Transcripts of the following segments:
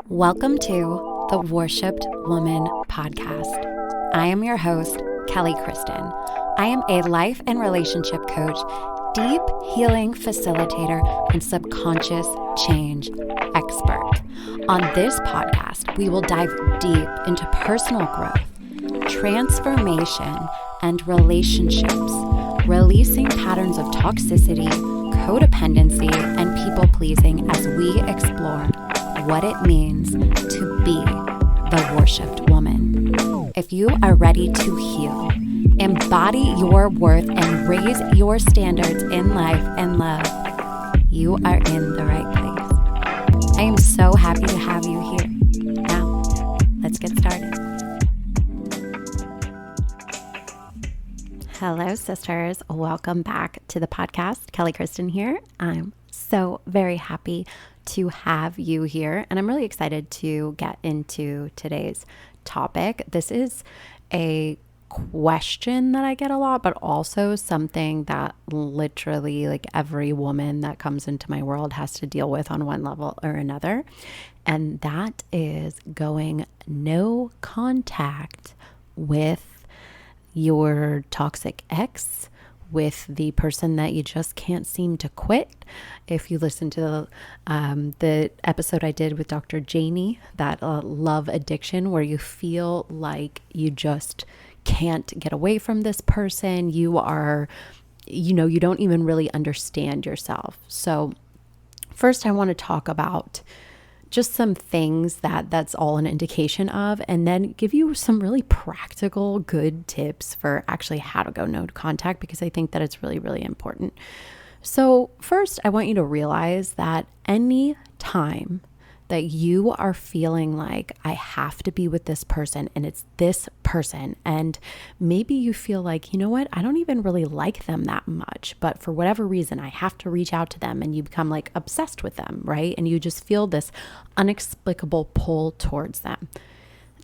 Welcome to the Worshipped Woman podcast. I am your host, kellykristin. I am a life and relationship coach, deep healing facilitator, and subconscious change expert. On this podcast, we will dive deep into personal growth, transformation, and relationships, releasing patterns of toxicity, codependency, and people-pleasing as we explore what it means to be the worshipped woman. If you are ready to heal, embody your worth, and raise your standards in life and love, you are in the right place. I am so happy to have you here. Now, let's get started. Hello, sisters. Welcome back to the podcast. Kellykristin here. I'm so very happy to have you here, and I'm really excited to get into today's topic. This is a question that I get a lot, but also something that literally like every woman that comes into my world has to deal with on one level or another, and that is going no contact with your toxic ex, with the person that you just can't seem to quit. If you listen to the episode I did with Dr. Janie, that love addiction, where you feel like you just can't get away from this person, you are, you don't even really understand yourself. So first I want to talk about just some things that's all an indication of, and then give you some really practical, good tips for actually how to go no contact, because I think that it's really, really important. So first, I want you to realize that any time that you are feeling like I have to be with this person and it's this person, and maybe you feel like, you know what, I don't even really like them that much, but for whatever reason, I have to reach out to them, and you become like obsessed with them, right? And you just feel this inexplicable pull towards them.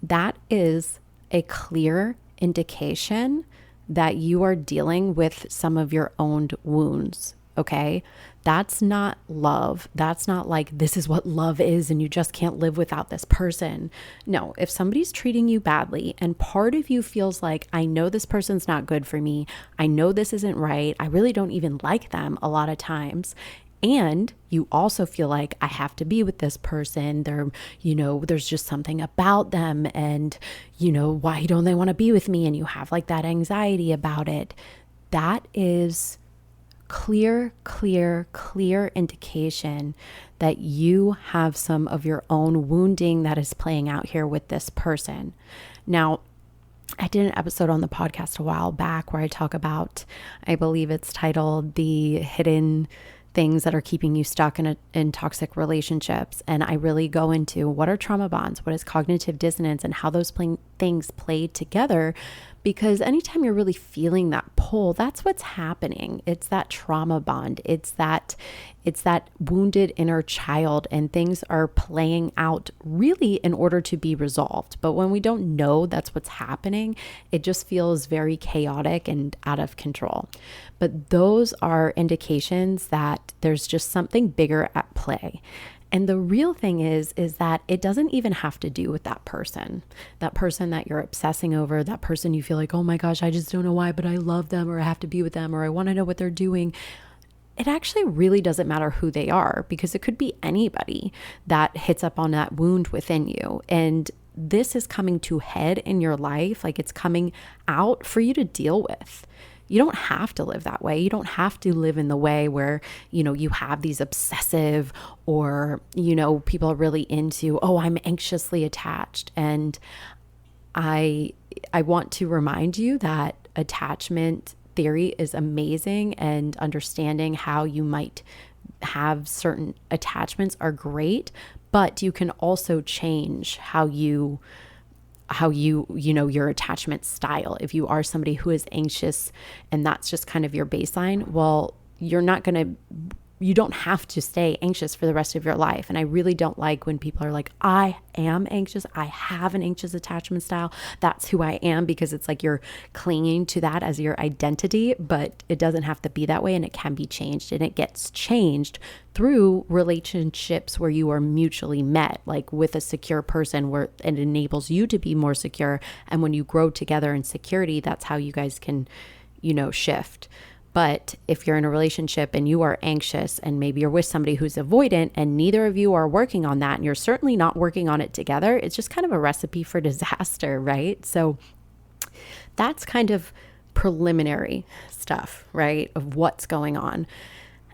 That is a clear indication that you are dealing with some of your own wounds. Okay, that's not love. That's not like this is what love is and you just can't live without this person. No, if somebody's treating you badly and part of you feels like, I know this person's not good for me, I know this isn't right, I really don't even like them a lot of times, and you also feel like I have to be with this person, there's just something about them, and why don't they want to be with me, and you have like that anxiety about it, that is clear indication that you have some of your own wounding that is playing out here with this person. Now, I did an episode on the podcast a while back where I talk about, I believe it's titled The Hidden Things That Are Keeping You Stuck in Toxic Relationships. And I really go into what are trauma bonds, what is cognitive dissonance, and how those things play together. Because anytime you're really feeling that pull, that's what's happening. It's that trauma bond. It's that wounded inner child, and things are playing out really in order to be resolved. But when we don't know that's what's happening, it just feels very chaotic and out of control. But those are indications that there's just something bigger at play. And the real thing is that it doesn't even have to do with that person that you're obsessing over, that person you feel like, oh my gosh, I just don't know why, but I love them, or I have to be with them, or I want to know what they're doing. It actually really doesn't matter who they are, because it could be anybody that hits up on that wound within you. And this is coming to head in your life, like it's coming out for you to deal with. You don't have to live that way. You don't have to live in the way where, you have these obsessive, or, people are really into, oh, I'm anxiously attached. And I want to remind you that attachment theory is amazing, and understanding how you might have certain attachments are great, but you can also change how you your attachment style. If you are somebody who is anxious and that's just kind of your baseline, well, you're not going to you don't have to stay anxious for the rest of your life. And I really don't like when people are like, I am anxious. I have an anxious attachment style. That's who I am, because it's like you're clinging to that as your identity, but it doesn't have to be that way, and it can be changed, and it gets changed through relationships where you are mutually met, like with a secure person, where it enables you to be more secure. And when you grow together in security, that's how you guys can, shift. But if you're in a relationship and you are anxious, and maybe you're with somebody who's avoidant, and neither of you are working on that, and you're certainly not working on it together, it's just kind of a recipe for disaster, right? So that's kind of preliminary stuff, right, of what's going on.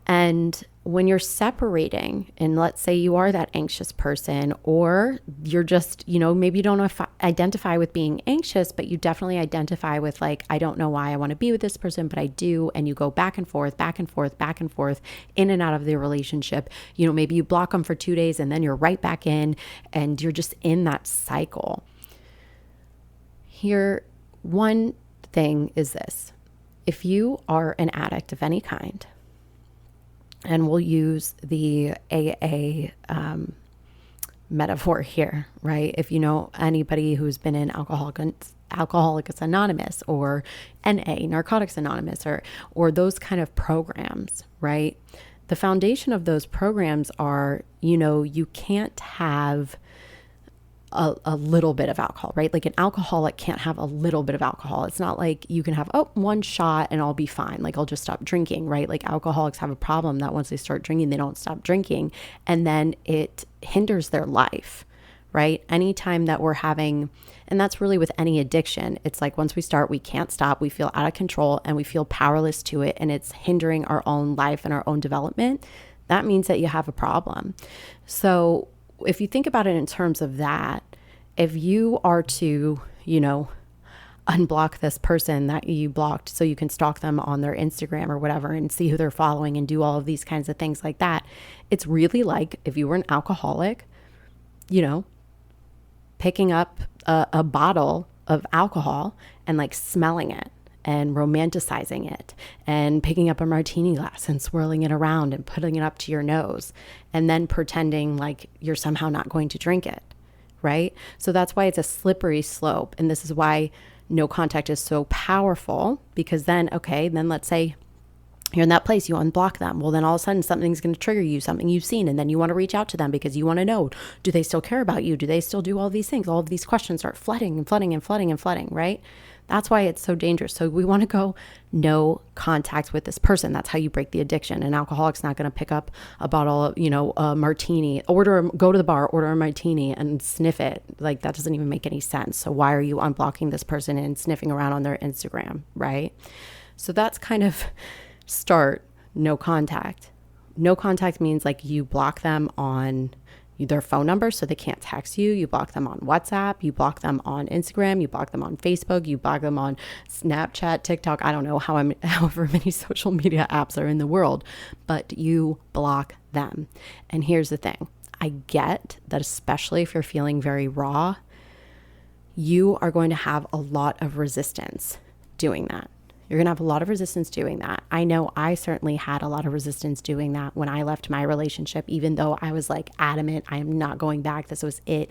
And when you're separating, and let's say you are that anxious person, or you're just, maybe you don't identify with being anxious, but you definitely identify with like, I don't know why I want to be with this person, but I do. And you go back and forth, back and forth, back and forth, in and out of the relationship. Maybe you block them for 2 days and then you're right back in, and you're just in that cycle. Here, one thing is this: if you are an addict of any kind, and we'll use the AA metaphor here, right? If you know anybody who's been in Alcoholics Anonymous or NA, Narcotics Anonymous, or those kind of programs, right? The foundation of those programs are, you can't have a little bit of alcohol, right? Like an alcoholic can't have a little bit of alcohol. It's not like you can have, one shot and I'll be fine. Like I'll just stop drinking, right? Like alcoholics have a problem that once they start drinking, they don't stop drinking, and then it hinders their life, right? Anytime that we're having, and that's really with any addiction, it's like once we start, we can't stop. We feel out of control and we feel powerless to it, and it's hindering our own life and our own development. That means that you have a problem. So if you think about it in terms of that, if you are to, unblock this person that you blocked so you can stalk them on their Instagram or whatever and see who they're following and do all of these kinds of things like that, it's really like if you were an alcoholic, picking up a bottle of alcohol and like smelling it and romanticizing it, and picking up a martini glass and swirling it around and putting it up to your nose, and then pretending like you're somehow not going to drink it, right? So that's why it's a slippery slope. And this is why no contact is so powerful, because then let's say you're in that place, you unblock them. Well, then all of a sudden something's going to trigger you, something you've seen. And then you want to reach out to them because you want to know, do they still care about you? Do they still do all these things? All of these questions start flooding and flooding and flooding and flooding, right? That's why it's so dangerous. So we want to go no contact with this person. That's how you break the addiction. An alcoholic's not going to pick up a bottle of, a martini, go to the bar, order a martini and sniff it. Like that doesn't even make any sense. So why are you unblocking this person and sniffing around on their Instagram, right? So that's kind of start no contact. No contact means like you block them on their phone number so they can't text you. You block them on WhatsApp. You block them on Instagram. You block them on Facebook. You block them on Snapchat, TikTok. I don't know however many social media apps are in the world, but you block them. And here's the thing. I get that, especially if you're feeling very raw, you are going to have a lot of resistance doing that. You're going to have a lot of resistance doing that. I know I certainly had a lot of resistance doing that when I left my relationship, even though I was like adamant, I am not going back. This was it.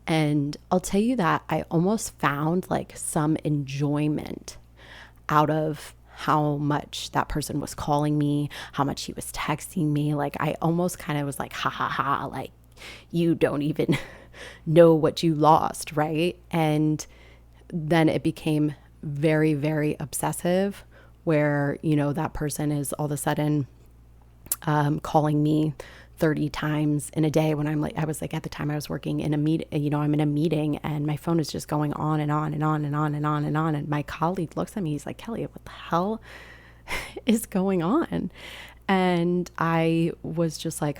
And I'll tell you that I almost found like some enjoyment out of how much that person was calling me, how much he was texting me. Like I almost kind of was like, ha ha ha, like you don't even know what you lost, right? And then it became very, very obsessive, where, that person is all of a sudden calling me 30 times in a day when I was like, at the time I was working in a I'm in a meeting and my phone is just going on and on and on and on and on and on. And my colleague looks at me, he's like, Kelly, what the hell is going on? And I was just like,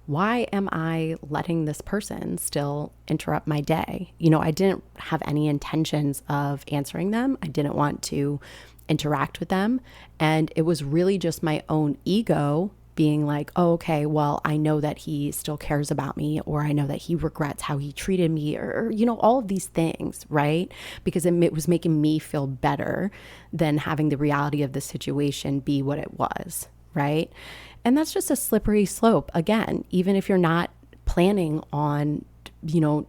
why am I letting this person still interrupt my day? I didn't have any intentions of answering them. I didn't want to interact with them. And it was really just my own ego being like, oh, okay, well, I know that he still cares about me, or I know that he regrets how he treated me, or all of these things, right? Because it was making me feel better than having the reality of the situation be what it was, right? And that's just a slippery slope. Again, even if you're not planning on,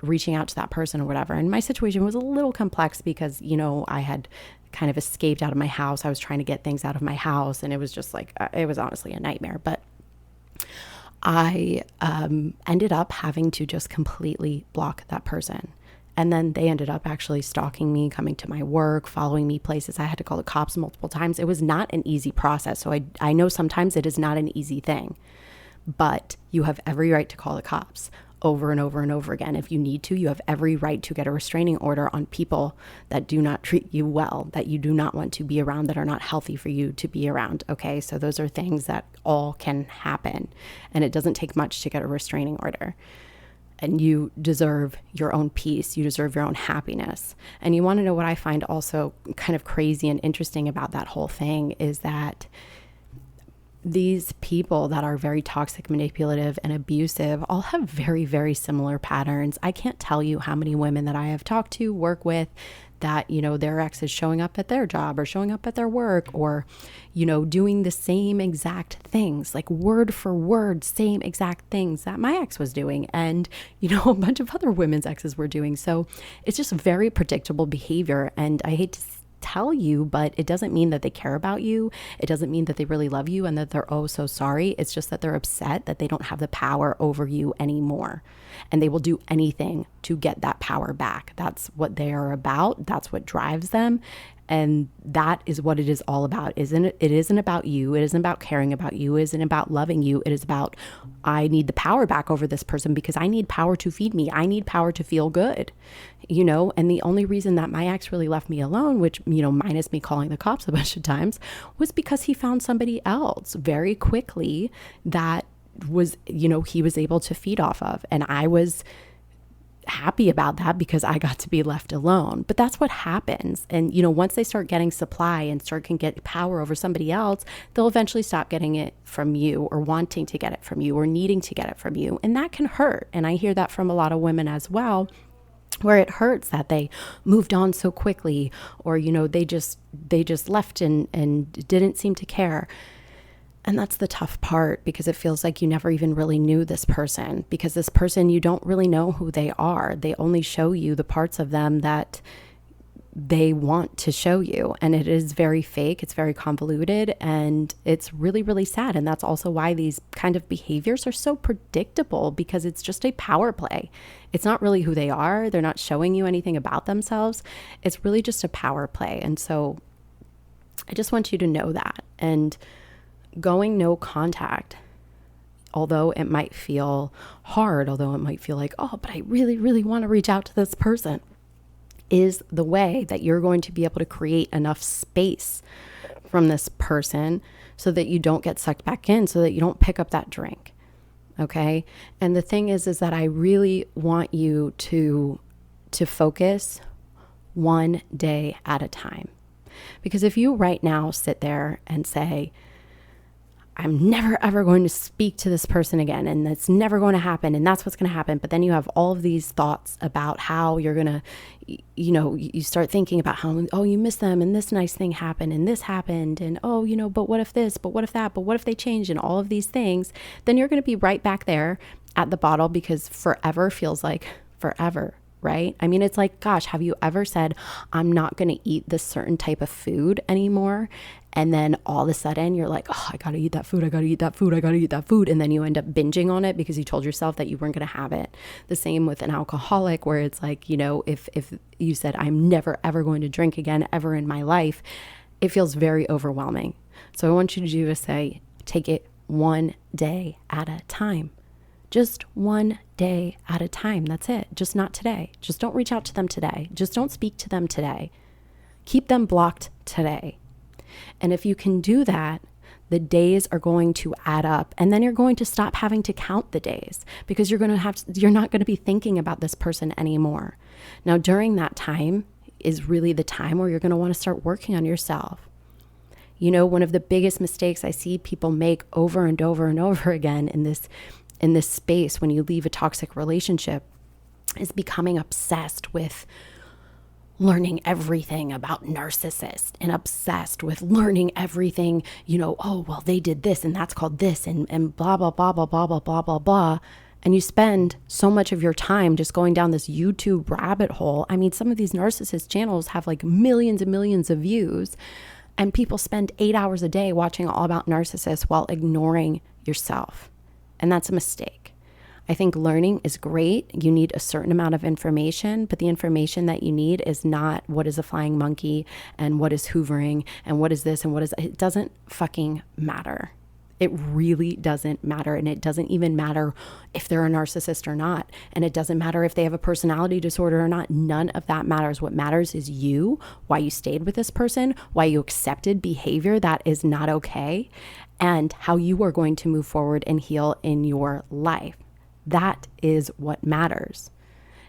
reaching out to that person or whatever. And my situation was a little complex because, I had kind of escaped out of my house. I was trying to get things out of my house, and it was just like, it was honestly a nightmare. But I ended up having to just completely block that person. And then they ended up actually stalking me, coming to my work, following me places. I had to call the cops multiple times. It was not an easy process. So I know sometimes it is not an easy thing, but you have every right to call the cops over and over and over again. If you need to, you have every right to get a restraining order on people that do not treat you well, that you do not want to be around, that are not healthy for you to be around. Okay. So those are things that all can happen, and it doesn't take much to get a restraining order. And you deserve your own peace. You deserve your own happiness. And you want to know what I find also kind of crazy and interesting about that whole thing is that these people that are very toxic, manipulative, and abusive all have very, very similar patterns. I can't tell you how many women that I have talked to, work with, that, their ex is showing up at their job or showing up at their work or, doing the same exact things, like word for word, same exact things that my ex was doing. And, a bunch of other women's exes were doing. So it's just very predictable behavior. And I hate to tell you, but it doesn't mean that they care about you. It doesn't mean that they really love you and that they're oh so sorry. It's just that they're upset that they don't have the power over you anymore. And they will do anything to get that power back. That's what they are about. That's what drives them. And that is what it is all about. It isn't about you. It isn't about caring about you. It isn't about loving you. It is about, I need the power back over this person because I need power to feed me. I need power to feel good, and the only reason that my ex really left me alone, which, minus me calling the cops a bunch of times, was because he found somebody else very quickly that was, he was able to feed off of. And I was happy about that because I got to be left alone. But that's what happens. And, once they start getting supply and can get power over somebody else, they'll eventually stop getting it from you or wanting to get it from you or needing to get it from you. And that can hurt. And I hear that from a lot of women as well, where it hurts that they moved on so quickly or, they just left and didn't seem to care. And that's the tough part because it feels like you never even really knew this person, because this person, you don't really know who they are. They only show you the parts of them that they want to show you. And it is very fake. It's very convoluted, and it's really, really sad. And that's also why these kind of behaviors are so predictable, because it's just a power play. It's not really who they are. They're not showing you anything about themselves. It's really just a power play. And so I just want you to know that. And going no contact, although it might feel hard, although it might feel like, oh, but I really, really want to reach out to this person, is the way that you're going to be able to create enough space from this person so that you don't get sucked back in, so that you don't pick up that drink. Okay. And the thing is that I really want you to focus one day at a time. Because if you right now sit there and say, I'm never, ever going to speak to this person again, and it's never going to happen, and that's what's going to happen. But then you have all of these thoughts about how you're going to, you start thinking about how, oh, you miss them, and this nice thing happened, and this happened, and oh, but what if this, but what if that, but what if they change, and all of these things, then you're going to be right back there at the bottle, because forever feels like forever. Right? I mean, it's like, gosh, have you ever said, I'm not going to eat this certain type of food anymore? And then all of a sudden you're like, oh, I got to eat that food. I got to eat that food. I got to eat that food. And then you end up binging on it because you told yourself that you weren't going to have it. The same with an alcoholic, where it's like, if you said, I'm never, ever going to drink again ever in my life, it feels very overwhelming. So I want you to do is say, take it one day at a time. Just one day at a time. That's it. Just not today. Just don't reach out to them today. Just don't speak to them today. Keep them blocked today. And if you can do that, the days are going to add up, and then you're going to stop having to count the days, because you're not going to be thinking about this person anymore. Now, during that time is really the time where you're going to want to start working on yourself. One of the biggest mistakes I see people make over and over and over again in this space when you leave a toxic relationship is becoming obsessed with learning everything about narcissists and obsessed with learning everything, oh, well, they did this and that's called this and blah, blah, blah, blah, blah, blah, blah, blah, blah. And you spend so much of your time just going down this YouTube rabbit hole. I mean, some of these narcissist channels have like millions and millions of views, and people spend 8 hours a day watching all about narcissists while ignoring yourself. And that's a mistake. I think learning is great. You need a certain amount of information, but the information that you need is not what is a flying monkey and what is hoovering and what is this and what is, it doesn't fucking matter. It really doesn't matter. And it doesn't even matter if they're a narcissist or not. And it doesn't matter if they have a personality disorder or not. None of that matters. What matters is you, why you stayed with this person, why you accepted behavior that is not okay, and how you are going to move forward and heal in your life. That is what matters.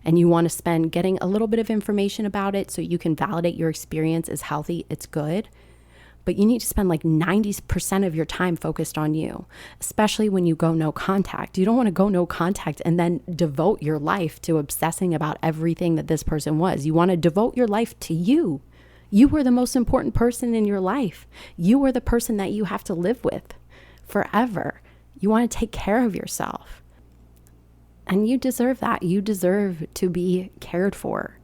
And you want to spend getting a little bit of information about it so you can validate your experience is healthy, it's good. But you need to spend like 90% of your time focused on you, especially when you go no contact. You don't want to go no contact and then devote your life to obsessing about everything that this person was. You want to devote your life to you. You were the most important person in your life. You were the person that you have to live with forever. You want to take care of yourself. And you deserve that. You deserve to be cared for.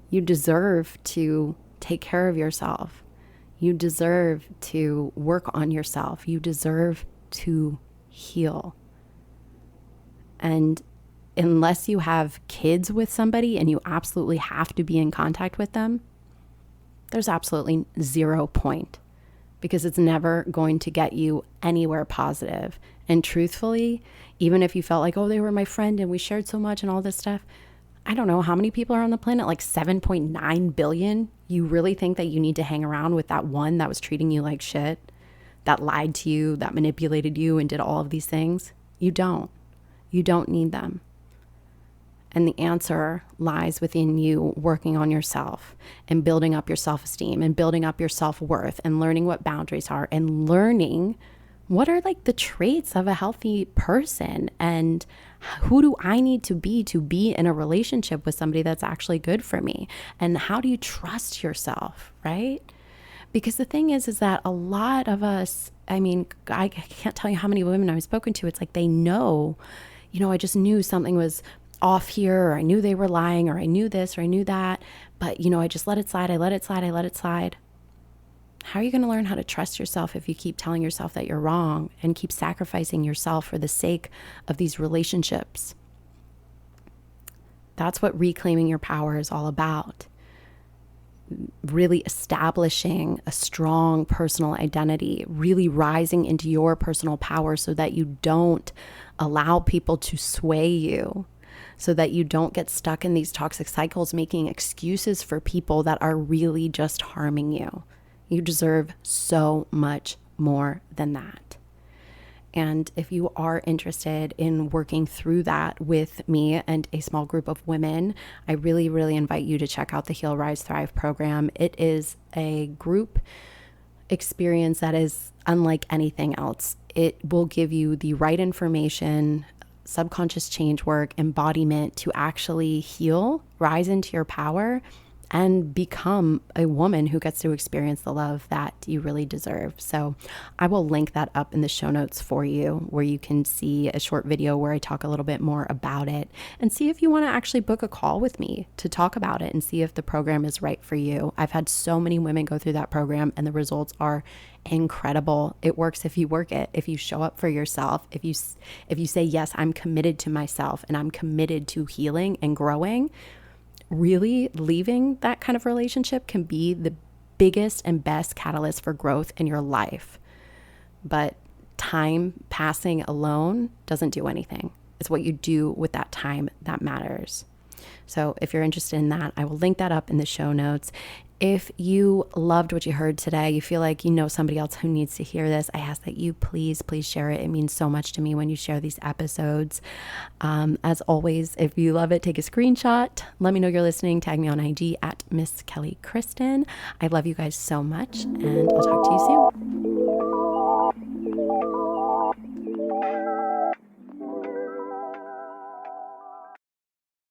You deserve to take care of yourself. You deserve to work on yourself. You deserve to heal. And unless you have kids with somebody and you absolutely have to be in contact with them, there's absolutely 0 point, because it's never going to get you anywhere positive. And truthfully, even if you felt like, oh, they were my friend and we shared so much and all this stuff, I don't know how many people are on the planet, like 7.9 billion. You really think that you need to hang around with that one that was treating you like shit, that lied to you, that manipulated you and did all of these things? You don't. You don't need them. And the answer lies within you working on yourself and building up your self-esteem and building up your self-worth and learning what boundaries are and learning what are like the traits of a healthy person and who do I need to be in a relationship with somebody that's actually good for me? And how do you trust yourself, right? Because the thing is that a lot of us, I mean, I can't tell you how many women I've spoken to. It's like they know, I just knew something was off here, or I knew they were lying, or I knew this, or I knew that. But, I just let it slide. I let it slide. How are you going to learn how to trust yourself if you keep telling yourself that you're wrong and keep sacrificing yourself for the sake of these relationships? That's what reclaiming your power is all about. Really establishing a strong personal identity, really rising into your personal power so that you don't allow people to sway you, so that you don't get stuck in these toxic cycles making excuses for people that are really just harming you. You deserve so much more than that. And if you are interested in working through that with me and a small group of women, I really, really invite you to check out the Heal, Rise, Thrive program. It is a group experience that is unlike anything else. It will give you the right information, subconscious change work, embodiment to actually heal, rise into your power, and become a woman who gets to experience the love that you really deserve. So I will link that up in the show notes for you, where you can see a short video where I talk a little bit more about it and see if you want to actually book a call with me to talk about it and see if the program is right for you. I've had so many women go through that program and the results are incredible. It works if you work it, if you show up for yourself, if you say, yes, I'm committed to myself and I'm committed to healing and growing. Really, leaving that kind of relationship can be the biggest and best catalyst for growth in your life. But time passing alone doesn't do anything. It's what you do with that time that matters. So if you're interested in that, I will link that up in the show notes. If you loved what you heard today, you feel like you know somebody else who needs to hear this, I ask that you please share it. It means so much to me when you share these episodes. As always, if you love it, take a screenshot. Let me know you're listening. Tag me on IG at Miss Kellykristin. I love you guys so much, and I'll talk to you